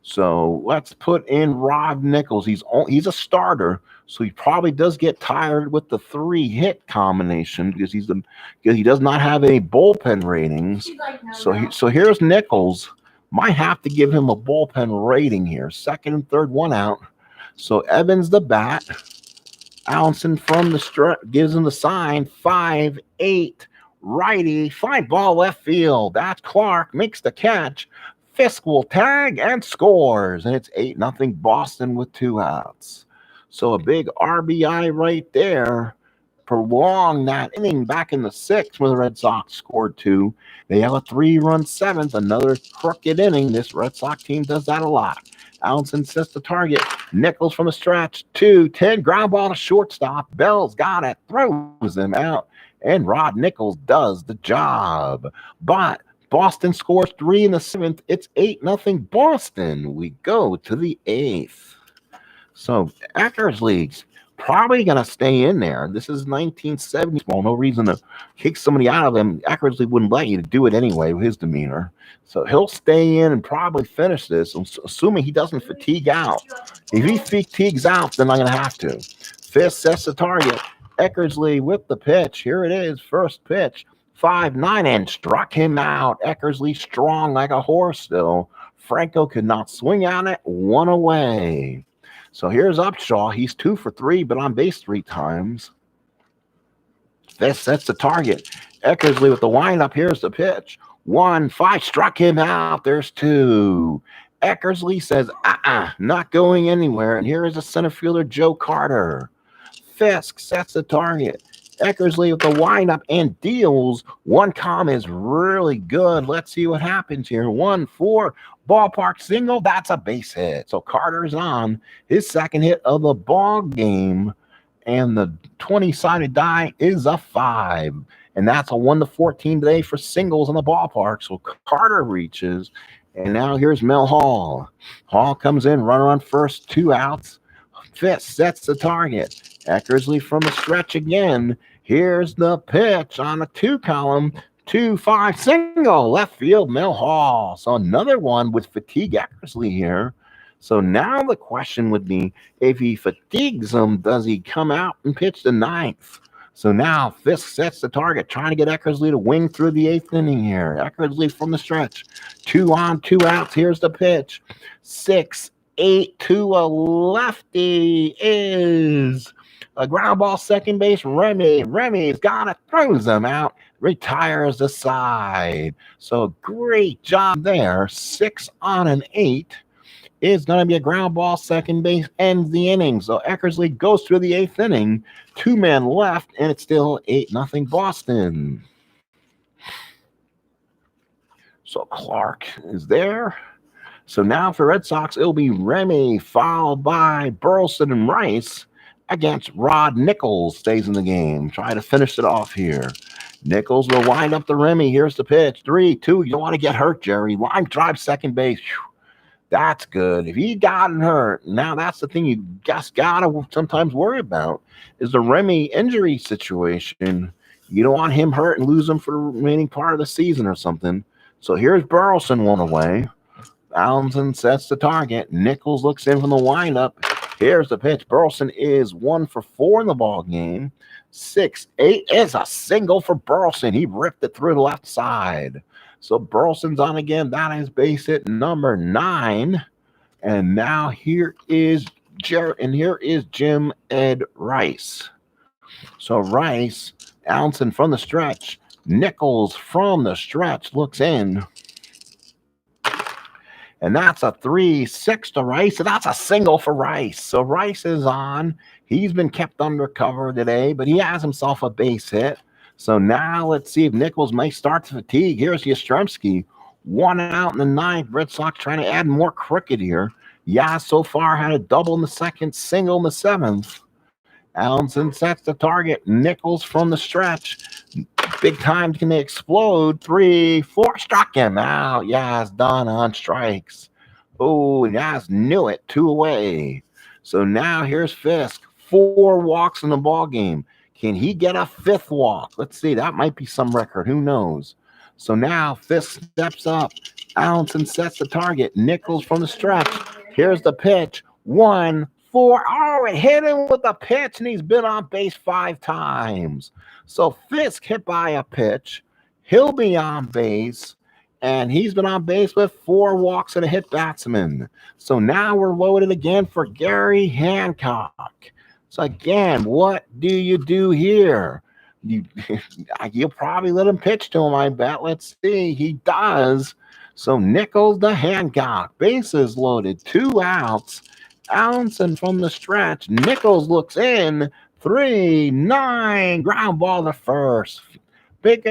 So let's put in Rod Nichols. He's a starter, so he probably does get tired with the 3-hit combination because he does not have any bullpen ratings. Like, no. So here's Nichols. Might have to give him a bullpen rating here. 2nd and 3rd, 1 out. So Evans the bat. Allenson from the stretch gives him the sign. 5-8 righty. Fly ball left field. That's Clark. Makes the catch. Fisk will tag and scores. And it's 8-0 Boston with 2 outs. So a big RBI right there. Prolong that inning back in the 6th when the Red Sox scored 2. They have a 3-run 7th, another crooked inning. This Red Sox team does that a lot. Allenson sets the target. Nichols from the stretch. 2-10 ground ball to shortstop. Bell's got it, throws him out, and Rod Nichols does the job. But Boston scores 3 in the 7th. It's 8-0 Boston. We go to the 8th. So Eckersley's probably going to stay in there. This is 1970. Well, no reason to kick somebody out of him. Eckersley wouldn't let you to do it anyway with his demeanor. So he'll stay in and probably finish this, assuming he doesn't fatigue out. If he fatigues out, then I'm going to have to. Fisk sets the target. Eckersley with the pitch. Here it is. First pitch. 5-9 and struck him out. Eckersley strong like a horse still. Franco could not swing on it. 1 away. So here's Upshaw. He's 2 for 3, but on base 3 times. Fisk sets the target. Eckersley with the windup. Here's the pitch. 1-5 struck him out. There's 2. Eckersley says, not going anywhere. And here is the center fielder, Joe Carter. Fisk sets the target. Eckersley with the windup and deals. 1 calm is really good. Let's see what happens here. 1-4 ballpark single. That's a base hit. So Carter's on his 2nd hit of the ball game, and the 20-sided die is a 5. And that's a 1-14 today for singles in the ballpark. So Carter reaches, and now here's Mel Hall. Hall comes in, runner on first, 2 outs. Fisk sets the target. Eckersley from the stretch again. Here's the pitch on a 2-column. 2-5 single left field, Mel Hall. So another one with fatigue Eckersley here. So now the question would be, if he fatigues him, does he come out and pitch the 9th? So now Fisk sets the target, trying to get Eckersley to wing through the 8th inning here. Eckersley from the stretch. 2 on, 2 outs. Here's the pitch. 6-8 to a lefty is a ground ball, second base. Remy's got it, throws him out, retires the side. So great job there. 6 on an 8 is going to be a ground ball, second base, ends the inning. So Eckersley goes through the 8th inning. 2 men left, and it's still 8-0 Boston. So Clark is there. So now for Red Sox, it'll be Remy, followed by Burleson and Rice against Rod Nichols. Stays in the game. Try to finish it off here. Nichols will wind up the Remy. Here's the pitch. 3-2. You don't want to get hurt, Jerry. Line drive, second base. Whew. That's good. If he gotten hurt, now that's the thing you just got to sometimes worry about is the Remy injury situation. You don't want him hurt and lose him for the remaining part of the season or something. So here's Burleson, 1 away. Allenson sets the target. Nichols looks in from the windup. Here's the pitch. Burleson is 1 for 4 in the ball game. 6-8 is a single for Burleson. He ripped it through the left side. So Burleson's on again. That is base hit number 9. And now here is Jim Ed Rice. So Rice, Allenson from the stretch. Nichols from the stretch looks in. And that's a 3-6 to Rice, and that's a single for Rice. So Rice is on. He's been kept under cover today, but he has himself a base hit. So now let's see if Nichols may start to fatigue. Here's Yastrzemski. 1 out in the 9th. Red Sox trying to add more cricket here. Yeah, so far had a double in the 2nd, single in the 7th. Allenson sets the target. Nichols from the stretch. Big time, can they explode? 3-4, struck him out. Yaz done on strikes. Oh, Yaz knew it. 2 away. So now here's Fisk. 4 walks in the ball game. Can he get a 5th walk? Let's see. That might be some record. Who knows? So now Fisk steps up. Allenson sets the target. Nichols from the stretch. Here's the pitch. 1-4. Oh, it hit him with a pitch, and he's been on base 5 times. So Fisk hit by a pitch. He'll be on base, and he's been on base with 4 walks and a hit batsman. So now we're loaded again for Gary Hancock. So again, what do you do here? You'll probably let him pitch to him, I bet. Let's see. He does. So Nichols to Hancock. Bases loaded. 2 outs. Allenson from the stretch. Nichols looks in. 3-9. Ground ball to first. Big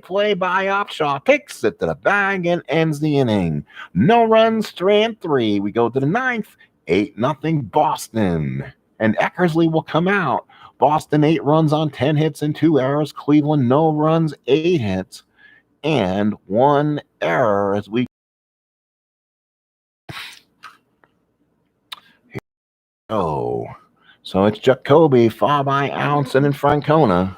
play by Upshaw. Takes it to the bag and ends the inning. No runs, 3-3. We go to the 9th. 8-0 Boston. And Eckersley will come out. Boston 8 runs on 10 hits and 2 errors. Cleveland no runs, 8 hits and 1 error as we go. So it's Jacoby followed by Allenson and Francona.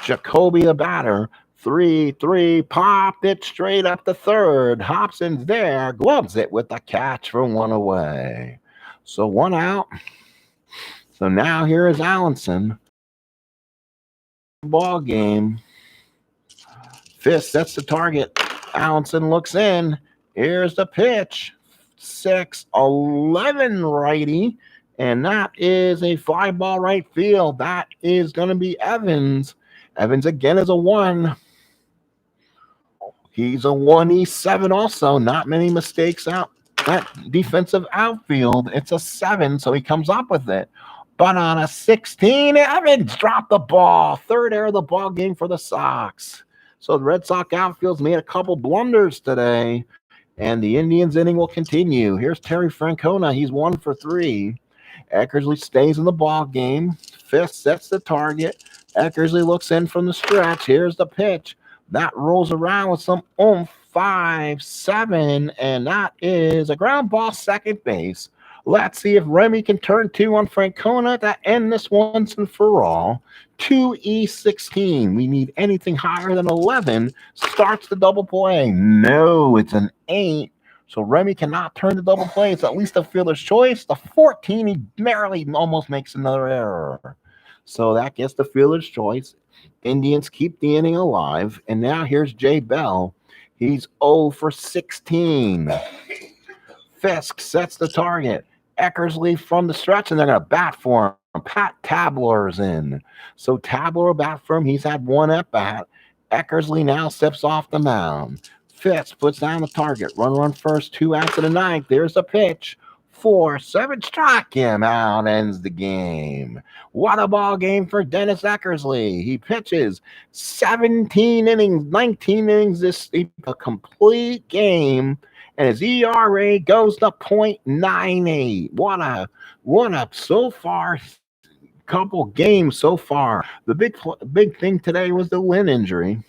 Jacoby the batter. 3-3, popped it straight up the 3rd. Hobson's there, gloves it with a catch for 1 away. So 1 out. So now here is Allenson. Ball game. Fisk sets the target. Allenson looks in. Here's the pitch. 6-11 righty. And that is a fly ball right field. That is going to be Evans. Evans again is a 1. He's a 1. He's 7 also. Not many mistakes out. That defensive outfield. It's a 7, so he comes up with it. But on a 16, Evans dropped the ball. 3rd error of the ball game for the Sox. So the Red Sox outfield's made a couple blunders today, and the Indians inning will continue. Here's Terry Francona. He's 1 for 3. Eckersley stays in the ball game. Fisk sets the target. Eckersley looks in from the stretch. Here's the pitch. That rolls around with some oomph. 5-7, and that is a ground ball, second base. Let's see if Remy can turn 2 on Francona to end this once and for all. 2E16. We need anything higher than 11. Starts the double play. No, it's an 8. So Remy cannot turn the double play. It's at least a fielder's choice. The 14, he barely almost makes another error. So that gets the fielder's choice. Indians keep the inning alive. And now here's Jay Bell. He's 0 for 16. Fisk sets the target. Eckersley from the stretch, and they're going to bat for him. Pat Tabler's in. So Tabler will bat for him. He's had 1 at-bat. Eckersley now steps off the mound. Fisk puts down the target. Run first, 2 outs in the 9th. There's the pitch. 4-7, strike him out, ends the game. What a ball game for Dennis Eckersley. He pitches 17 innings, 19 innings, this a complete game, and his ERA goes to .98. What a so far couple games so far. The big thing today was the Wynn injury.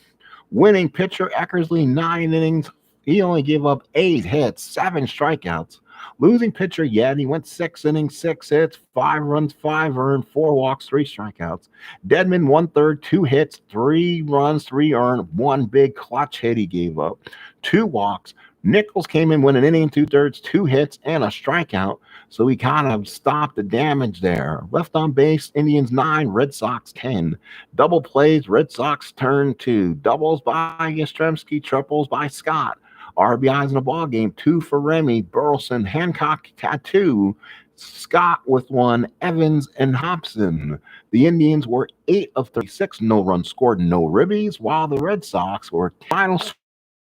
Winning pitcher Eckersley, 9 innings. He only gave up 8 hits, 7 strikeouts. Losing pitcher Yett, he went 6 innings, 6 hits, 5 runs, 5 earned, 4 walks, 3 strikeouts. Dedman, 1/3, 2 hits, 3 runs, 3 earned, 1 big clutch hit he gave up, 2 walks. Nichols came in with an inning and 2/3, 2 hits, and a strikeout. So he kind of stopped the damage there. Left on base, Indians 9, Red Sox 10. Double plays, Red Sox turn 2. Doubles by Yastrzemski, triples by Scott. RBIs in the ball game, 2 for Remy, Burleson, Hancock had 2, Scott with 1, Evans and Hobson. The Indians were 8 of 36, no runs scored, no ribbies, while the Red Sox were final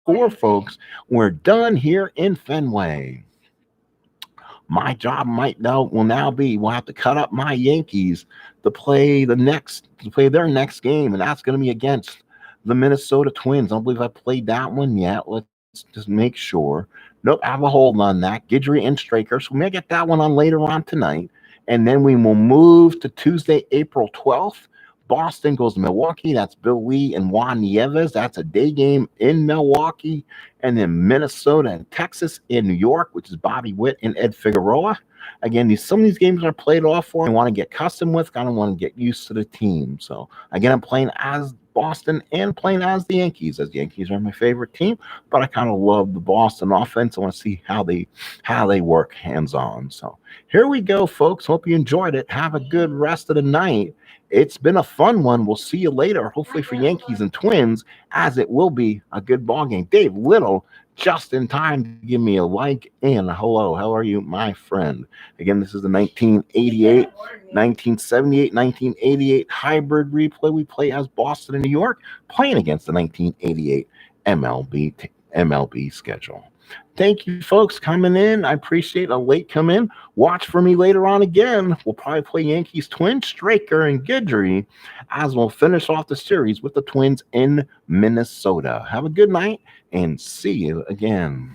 score, folks. We're done here in Fenway. My job will now be we'll have to cut up my Yankees to play their next game, and that's going to be against the Minnesota Twins. I don't believe I played that one yet. Let's just make sure. Nope, I have a hold on that. Guidry and Straker. So we may get that one on later on tonight. And then we will move to Tuesday, April 12th. Boston goes to Milwaukee. That's Bill Lee and Juan Nieves. That's a day game in Milwaukee. And then Minnesota and Texas in New York, which is Bobby Witt and Ed Figueroa. Again, some of these games are played off for. I want to get custom with. I don't want to get used to the team. So again, I'm playing as Boston and playing as the Yankees, as the Yankees are my favorite team. But I kind of love the Boston offense. I want to see how they work hands-on. So here we go, folks. Hope you enjoyed it. Have a good rest of the night. It's been a fun one. We'll see you later, hopefully for Yankees and Twins, as it will be a good ball game. Dave Little, just in time to give me a like and a hello. How are you, my friend? Again, this is the 1978, 1978, 1988 hybrid replay. We play as Boston and New York, playing against the 1988 MLB schedule. Thank you, folks, coming in. I appreciate a late come in. Watch for me later on again. We'll probably play Yankees Twins, Straker, and Guidry, as we'll finish off the series with the Twins in Minnesota. Have a good night, and see you again.